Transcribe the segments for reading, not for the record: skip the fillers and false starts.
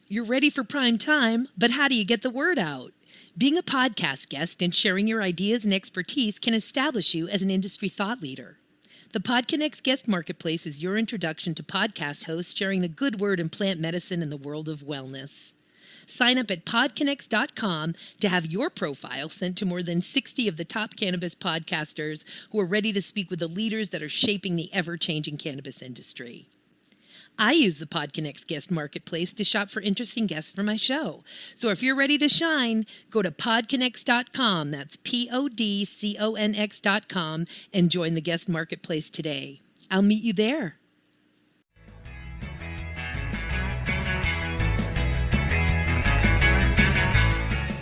You're ready for prime time, but how do you get the word out? Being a podcast guest and sharing your ideas and expertise can establish you as an industry thought leader. The PodConx Guest Marketplace is your introduction to podcast hosts sharing the good word in plant medicine and the world of wellness. Sign up at PodConx.com to have your profile sent to more than 60 of the top cannabis podcasters who are ready to speak with the leaders that are shaping the ever-changing cannabis industry. I use the PodConx Guest Marketplace to shop for interesting guests for my show. So if you're ready to shine, go to PodConx.com, that's PodConx.com, and join the Guest Marketplace today. I'll meet you there.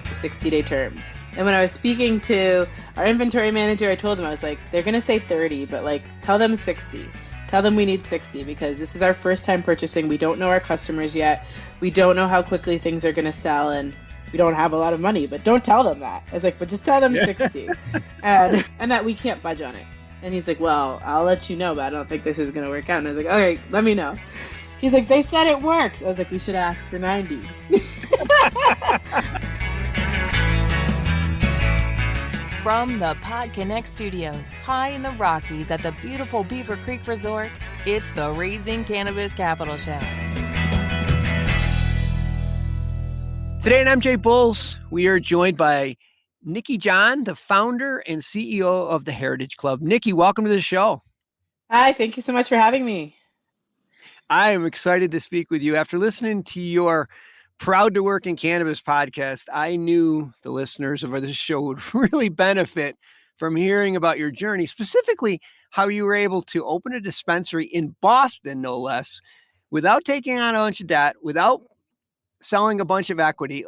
...60-day terms. And when I was speaking to our inventory manager, I told him, I was like, they're going to say 30, but tell them 60. Tell them we need 60 because this is our first time purchasing. We don't know our customers yet. We don't know how quickly things are going to sell, and we don't have a lot of money, but don't tell them that. I was like, but just tell them 60 and that we can't budge on it. And he's like, well, I'll let you know, but I don't think this is going to work out. And I was like, okay, let me know. He's like, they said it works. I was like, we should ask for 90. From the PodConx studios, high in the Rockies at the beautiful Beaver Creek Resort, it's the Raising Cannabis Capital Show. Today on MJ Bulls, we are joined by Nikki John, the founder and CEO of the Heritage Club. Nikki, welcome to the show. Hi, thank you so much for having me. I am excited to speak with you. After listening to your Proud to Work in Cannabis podcast, I knew the listeners of this show would really benefit from hearing about your journey, specifically how you were able to open a dispensary in Boston, no less, without taking on a bunch of debt, without selling a bunch of equity.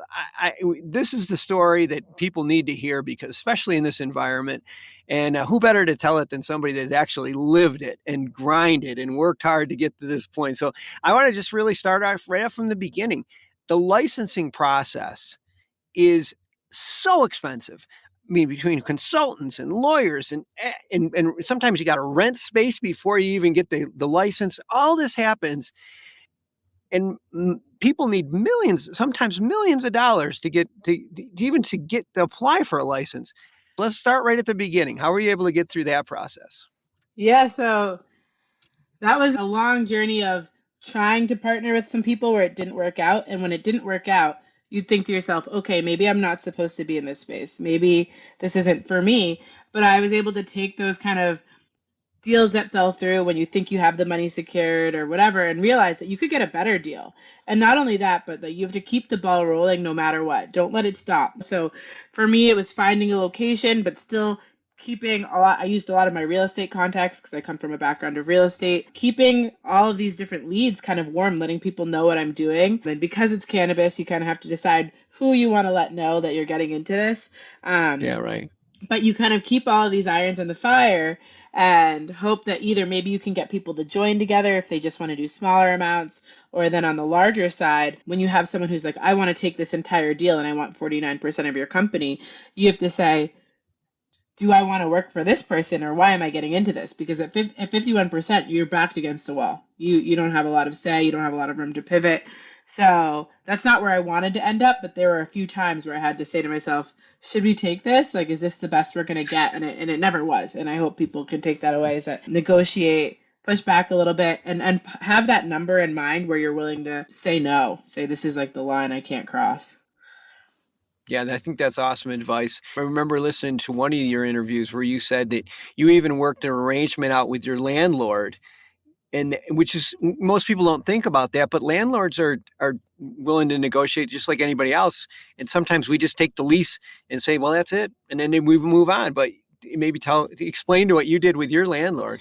This is the story that people need to hear, because especially in this environment, and who better to tell it than somebody that actually lived it and grinded and worked hard to get to this point. So I want to just really start off right off from the beginning. The licensing process is so expensive. I mean, between consultants and lawyers and sometimes you got to rent space before you even get the license. All this happens, and people need millions, sometimes millions of dollars to get to apply for a license. Let's start right at the beginning. How were you able to get through that process? Yeah, so that was a long journey of trying to partner with some people where it didn't work out. And when it didn't work out, you'd think to yourself, okay, maybe I'm not supposed to be in this space. Maybe this isn't for me. But I was able to take those kind of deals that fell through when you think you have the money secured or whatever, and realize that you could get a better deal. And not only that, but that you have to keep the ball rolling no matter what. Don't let it stop. So for me, it was finding a location, but still keeping I used a lot of my real estate contacts because I come from a background of real estate, keeping all of these different leads kind of warm, letting people know what I'm doing. And because it's cannabis, you kind of have to decide who you want to let know that you're getting into this. Yeah, right. But you kind of keep all of these irons in the fire and hope that either maybe you can get people to join together if they just want to do smaller amounts, or then on the larger side, when you have someone who's like, I want to take this entire deal and I want 49% of your company, you have to say, do I want to work for this person, or why am I getting into this? Because at 51%, you're backed against a wall. You don't have a lot of say. You don't have a lot of room to pivot. So that's not where I wanted to end up. But there were a few times where I had to say to myself, should we take this? Is this the best we're going to get? And it never was. And I hope people can take that away, is that negotiate, push back a little bit, and have that number in mind where you're willing to say no. Say, this is the line I can't cross. Yeah, I think that's awesome advice. I remember listening to one of your interviews where you said that you even worked an arrangement out with your landlord, and which is, most people don't think about that, but landlords are willing to negotiate just like anybody else. And sometimes we just take the lease and say, well, that's it. And then we move on. But maybe explain to what you did with your landlord.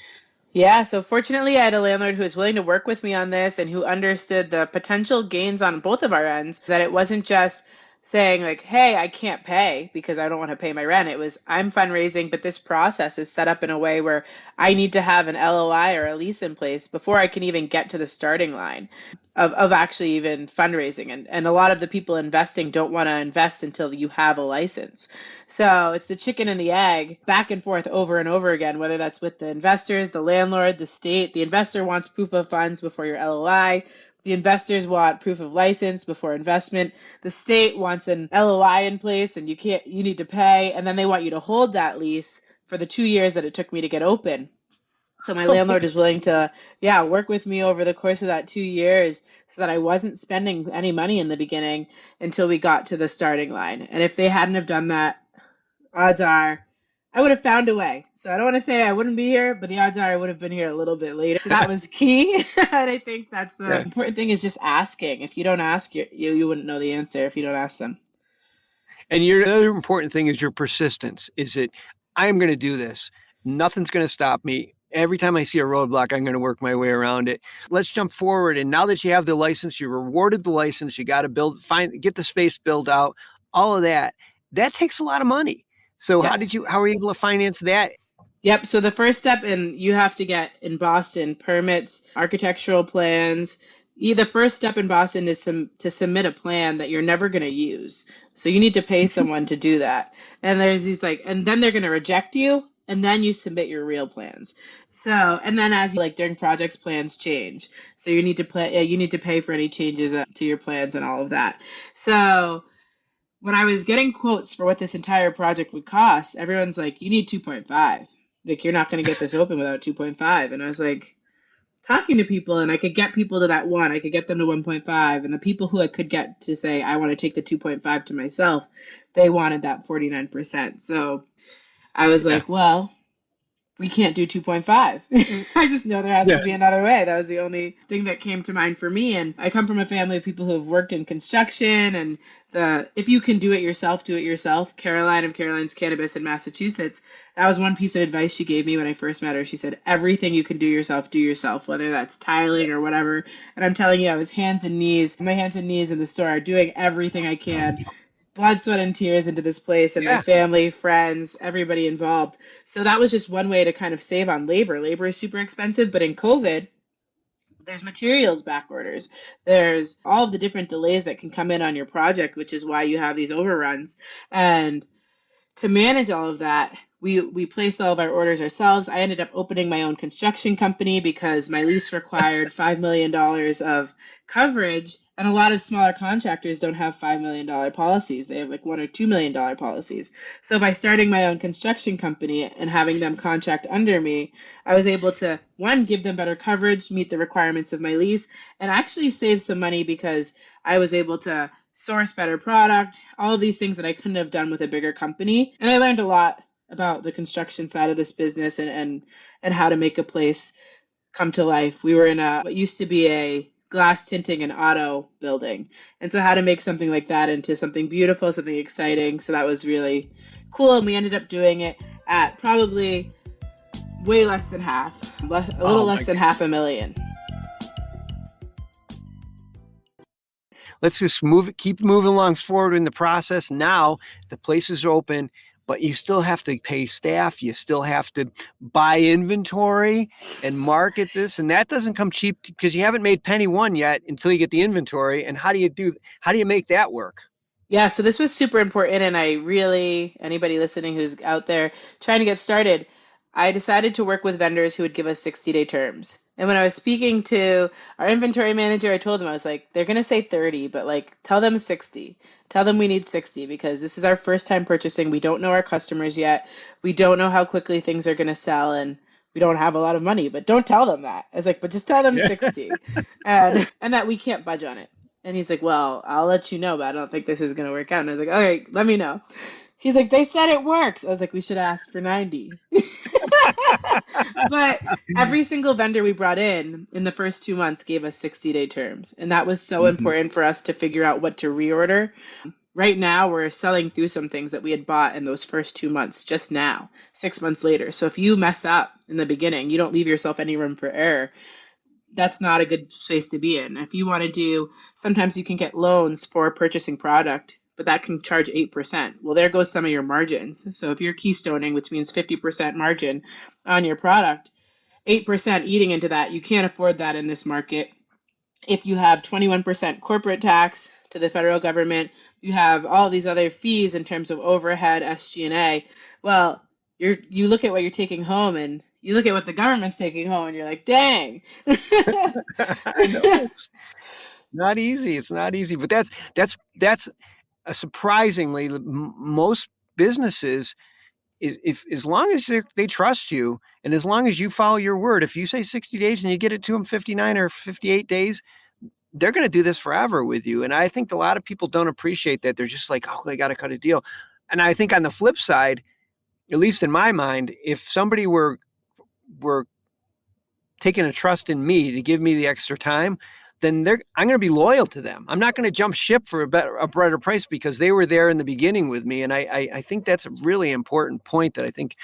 Yeah, so fortunately, I had a landlord who was willing to work with me on this and who understood the potential gains on both of our ends, that it wasn't just saying hey, I can't pay because I don't want to pay my rent. It was, I'm fundraising, but this process is set up in a way where I need to have an LOI or a lease in place before I can even get to the starting line of actually even fundraising. And a lot of the people investing don't want to invest until you have a license. So it's the chicken and the egg, back and forth over and over again, whether that's with the investors, the landlord, the state. The investor wants proof of funds before your LOI. The investors want proof of license before investment. The state wants an LOI in place and you need to pay. And then they want you to hold that lease for the 2 years that it took me to get open. So my landlord is willing to, work with me over the course of that 2 years so that I wasn't spending any money in the beginning until we got to the starting line. And if they hadn't have done that, odds are I would have found a way. So I don't want to say I wouldn't be here, but the odds are I would have been here a little bit later. So that was key. And I think that's the important thing, is just asking. If you don't ask, you wouldn't know the answer if you don't ask them. And the other important thing is your persistence. Is it, I am going to do this. Nothing's going to stop me. Every time I see a roadblock, I'm going to work my way around it. Let's jump forward. And now that you have the license, you rewarded the license, you got to get the space built out, all of that. That takes a lot of money. So Yes. how were you able to finance that? Yep. So the first step, you have to get in Boston permits, architectural plans. The first step in Boston is to submit a plan that you're never going to use. So you need to pay someone to do that. And there's these and then they're going to reject you, and then you submit your real plans. So, and then as during projects, plans change. So you need to pay for any changes to your plans and all of that. So when I was getting quotes for what this entire project would cost, everyone's like, you need 2.5. You're not going to get this open without 2.5. And I was talking to people, and I could get people to that 1. I could get them to 1.5. And the people who I could get to say, I want to take the 2.5 to myself, they wanted that 49%. So I was well, we can't do 2.5. I just know there has to be another way. That was the only thing that came to mind for me. And I come from a family of people who have worked in construction, and if you can do it yourself, do it yourself. Caroline of Caroline's Cannabis in Massachusetts, that was one piece of advice she gave me when I first met her. She said, everything you can do yourself, whether that's tiling or whatever. And I'm telling you, I was my hands and knees in the store, doing everything I can. Blood, sweat, and tears into this place, and my family, friends, everybody involved. So that was just one way to kind of save on labor. Labor is super expensive, but in COVID, there's materials back orders. There's all of the different delays that can come in on your project, which is why you have these overruns. And to manage all of that, we placed all of our orders ourselves. I ended up opening my own construction company because my lease required $5 million of coverage, and a lot of smaller contractors don't have $5 million policies. They have $1 or $2 million policies. So by starting my own construction company and having them contract under me, I was able to, one, give them better coverage, meet the requirements of my lease, and actually save some money because I was able to source better product, all of these things that I couldn't have done with a bigger company. And I learned a lot about the construction side of this business and how to make a place come to life. We were in what used to be a glass tinting and auto building. And so how to make something like that into something beautiful, something exciting. So that was really cool. And we ended up doing it at probably way less than half, a little less than $500,000. Let's just keep moving along forward in the process. Now the place is open, but you still have to pay staff. You still have to buy inventory and market this. And that doesn't come cheap because you haven't made penny one yet until you get the inventory. And how do you make that work? Yeah, so this was super important. And anybody listening who's out there trying to get started, I decided to work with vendors who would give us 60-day terms. And when I was speaking to our inventory manager, I told them, I was they're going to say 30, but tell them 60. Tell them we need 60 because this is our first time purchasing. We don't know our customers yet. We don't know how quickly things are going to sell, and we don't have a lot of money, but don't tell them that. I was but just tell them 60 and that we can't budge on it. And he's well, I'll let you know, but I don't think this is going to work out. And I was all right, let me know. He's they said it works. I was we should ask for 90. But every single vendor we brought in the first 2 months gave us 60-day terms. And that was so important for us to figure out what to reorder. Right now, we're selling through some things that we had bought in those first 2 months, just now, 6 months later. So if you mess up in the beginning, you don't leave yourself any room for error. That's not a good space to be in. If you want to sometimes you can get loans for purchasing product, but that can charge 8%. Well, there goes some of your margins. So if you're keystoning, which means 50% margin on your product, 8% eating into that, you can't afford that in this market. If you have 21% corporate tax to the federal government, you have all these other fees in terms of overhead, SG&A. Well, you look at what you're taking home and you look at what the government's taking home and you're dang. I know. not easy. It's not easy, but that's a surprisingly most businesses. If as long as they trust you and as long as you follow your word, if you say 60 days and you get it to them 59 or 58 days, they're going to do this forever with you. And I think a lot of people don't appreciate that. They're just like, oh, they got to cut a deal. And I think on the flip side, at least in my mind, if somebody were taking a trust in me to give me the extra time, then I'm going to be loyal to them. I'm not going to jump ship for a better price because they were there in the beginning with me. And I think that's a really important point that I think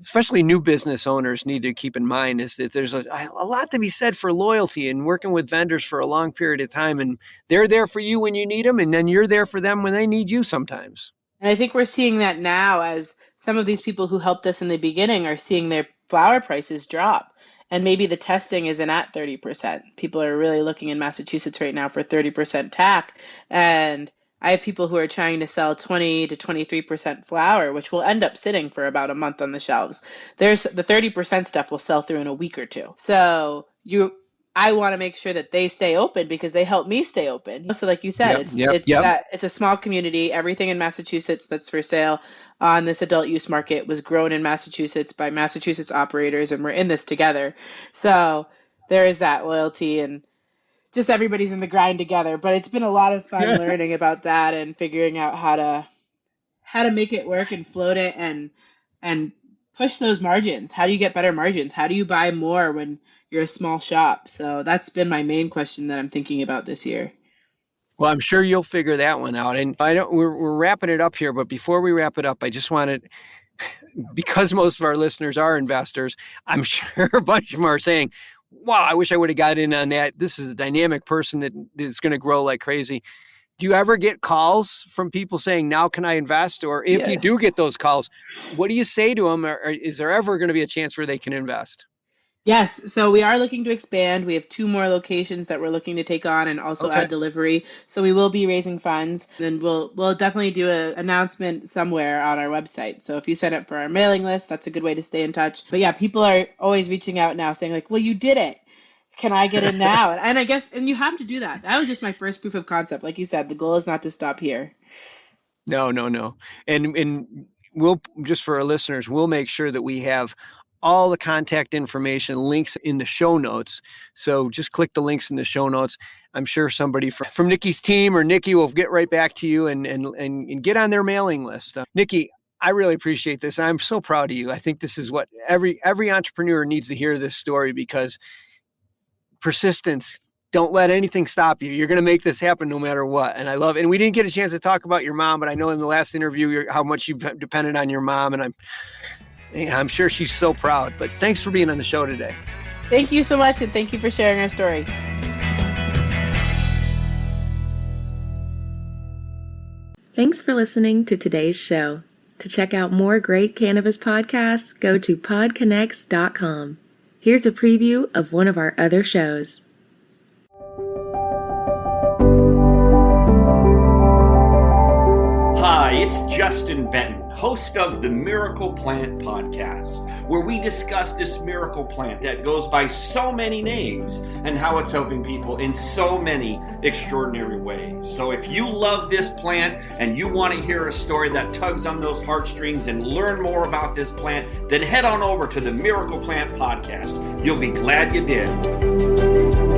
especially new business owners need to keep in mind, is that there's a lot to be said for loyalty and working with vendors for a long period of time. And they're there for you when you need them, and then you're there for them when they need you sometimes. And I think we're seeing that now as some of these people who helped us in the beginning are seeing their flower prices drop. And maybe the testing isn't at 30%. People are really looking in Massachusetts right now for 30% TAC. And I have people who are trying to sell 20 to 23% flower, which will end up sitting for about a month on the shelves. There's the 30% stuff will sell through in a week or two. So I want to make sure that they stay open because they help me stay open. So like you said, it's a small community. Everything in Massachusetts that's for sale on this adult use market was grown in Massachusetts by Massachusetts operators, and we're in this together. So there is that loyalty, and just everybody's in the grind together. But it's been a lot of fun learning about that and figuring out how to make it work and float it and push those margins. How do you get better margins? How do you buy more when you're a small shop? So that's been my main question that I'm thinking about this year. Well, I'm sure you'll figure that one out. And we're wrapping it up here, but before we wrap it up, I just wanted, because most of our listeners are investors, I'm sure a bunch of them are saying, wow, I wish I would have got in on that. This is a dynamic person that is going to grow like crazy. Do you ever get calls from people saying, now can I invest? Or if you do get those calls, what do you say to them? Or is there ever going to be a chance where they can invest? Yes. So we are looking to expand. We have 2 more locations that we're looking to take on and also add delivery. So we will be raising funds, and we'll definitely do an announcement somewhere on our website. So if you sign up for our mailing list, that's a good way to stay in touch. But yeah, people are always reaching out now saying like, well, you did it. Can I get in now? And I guess, and you have to do that. That was just my first proof of concept. Like you said, the goal is not to stop here. No. And we'll, just for our listeners, we'll make sure that we have all the contact information, links in the show notes. So just click the links in the show notes. I'm sure somebody from Nikki's team or Nikki will get right back to you and get on their mailing list. Nikki, I really appreciate this. I'm so proud of you. I think this is what every entrepreneur needs to hear this story, because persistence, don't let anything stop you. You're going to make this happen no matter what. And I love it. And we didn't get a chance to talk about your mom, but I know in the last interview how much you depended on your mom, and I'm sure she's so proud. But thanks for being on the show today. Thank you so much, and thank you for sharing our story. Thanks for listening to today's show. To check out more great cannabis podcasts, go to PodConx.com. Here's a preview of one of our other shows. Hi, it's Justin Benton, host of the Miracle Plant Podcast, where we discuss this miracle plant that goes by so many names and how it's helping people in so many extraordinary ways. So if you love this plant and you want to hear a story that tugs on those heartstrings and learn more about this plant, then head on over to the Miracle Plant Podcast. You'll be glad you did.